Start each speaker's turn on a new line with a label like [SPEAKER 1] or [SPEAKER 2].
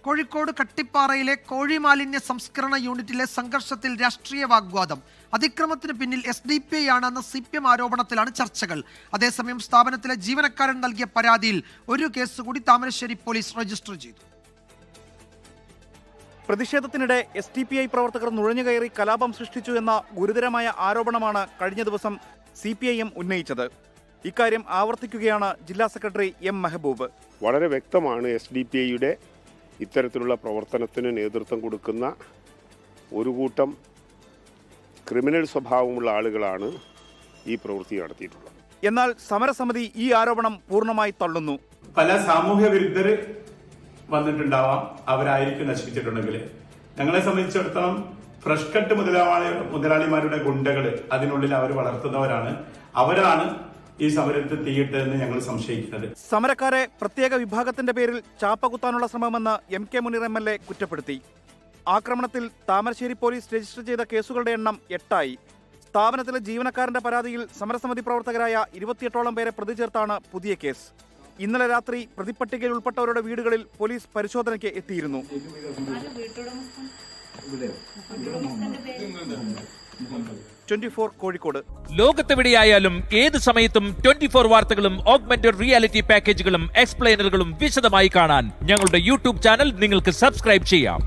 [SPEAKER 1] കോഴിക്കോട് കട്ടിപ്പാറയിലെ കോഴിമാലിന്യ സംസ്കരണ യൂണിറ്റിലെ സംഘർഷത്തിൽ രാഷ്ട്രീയ വാഗ്വാദം. അതിക്രമത്തിന് പിന്നിൽ SDPI ആണെന്ന CPM ആരോപണത്തിലാണ് ചർച്ചകൾ. അതേസമയം സ്ഥാപനത്തിലെ ജീവനക്കാരൻ നൽകിയ പരാതിയിൽ ഒരു കേസ് കൂടി താമരശ്ശേരി പോലീസ് രജിസ്റ്റർ ചെയ്തു.
[SPEAKER 2] പ്രതിഷേധത്തിനിടെ SDPI പ്രവർത്തകർ നുഴഞ്ഞുകയറി കലാപം സൃഷ്ടിച്ചു എന്ന ഗുരുതരമായ ആരോപണമാണ് കഴിഞ്ഞ ദിവസം CPIM ഉന്നയിച്ചത്. ഇക്കാര്യം ആവർത്തിക്കുകയാണ് ജില്ലാ സെക്രട്ടറി M. മെഹബൂബ്.
[SPEAKER 3] വളരെ വ്യക്തമാണ് SDPIയുടെ ഇത്തരത്തിലുള്ള പ്രവർത്തനത്തിന് നേതൃത്വം കൊടുക്കുന്ന ഒരു കൂട്ടം ക്രിമിനൽ സ്വഭാവമുള്ള ആളുകളാണ് ഈ പ്രവൃത്തി നടത്തിയിട്ടുള്ളത്.
[SPEAKER 2] എന്നാൽ സമരസമിതി ഈ ആരോപണം പൂർണ്ണമായി തള്ളുന്നു.
[SPEAKER 4] പല സാമൂഹ്യ വിരുദ്ധർ വന്നിട്ടുണ്ടാവാം, അവരായിരിക്കും നശിപ്പിച്ചിട്ടുണ്ടെങ്കിൽ. ഞങ്ങളെ സംബന്ധിച്ചിടത്തോളം ഫ്രഷ് കട്ട് മുതലാളിമാരുടെ ഗുണ്ടകൾ അതിനുള്ളിൽ അവർ വളർത്തുന്നവരാണ്. അവരാണ് ഈ സമരത്തിൽ തീയിട്ടതെന്ന് ഞങ്ങൾ സംശയിക്കുന്നത്.
[SPEAKER 2] സമരക്കാരെ പ്രത്യേക വിഭാഗത്തിന്റെ പേരിൽ ചാപ്പകുത്താനുള്ള ശ്രമമെന്ന് MK മുനീർ MLA കുറ്റപ്പെടുത്തി. ആക്രമണത്തിൽ താമരശ്ശേരി പോലീസ് രജിസ്റ്റർ ചെയ്ത കേസുകളുടെ എണ്ണം 8ആയി. സ്ഥാപനത്തിലെ ജീവനക്കാരന്റെ പരാതിയിൽ സമരസമിതി പ്രവർത്തകരായ 28ഓളം പേരെ പ്രതി ചേർത്താണ് പുതിയ കേസ്. ഇന്നലെ രാത്രി പ്രതിപ്പട്ടികയിൽ ഉൾപ്പെട്ടവരുടെ വീടുകളിൽ പോലീസ് പരിശോധനയ്ക്ക് എത്തിയിരുന്നു. 24 കോഴിക്കോട്.
[SPEAKER 5] ലോകത്തെവിടെയായാലും ഏത് സമയത്തും 24 വാർത്തകളും ഓഗ്മെന്റഡ് റിയാലിറ്റി പാക്കേജുകളും എക്സ്പ്ലെയിനറുകളും വിശദമായി കാണാൻ ഞങ്ങളുടെ YouTube ചാനൽ നിങ്ങൾക്ക് സബ്സ്ക്രൈബ് ചെയ്യാം.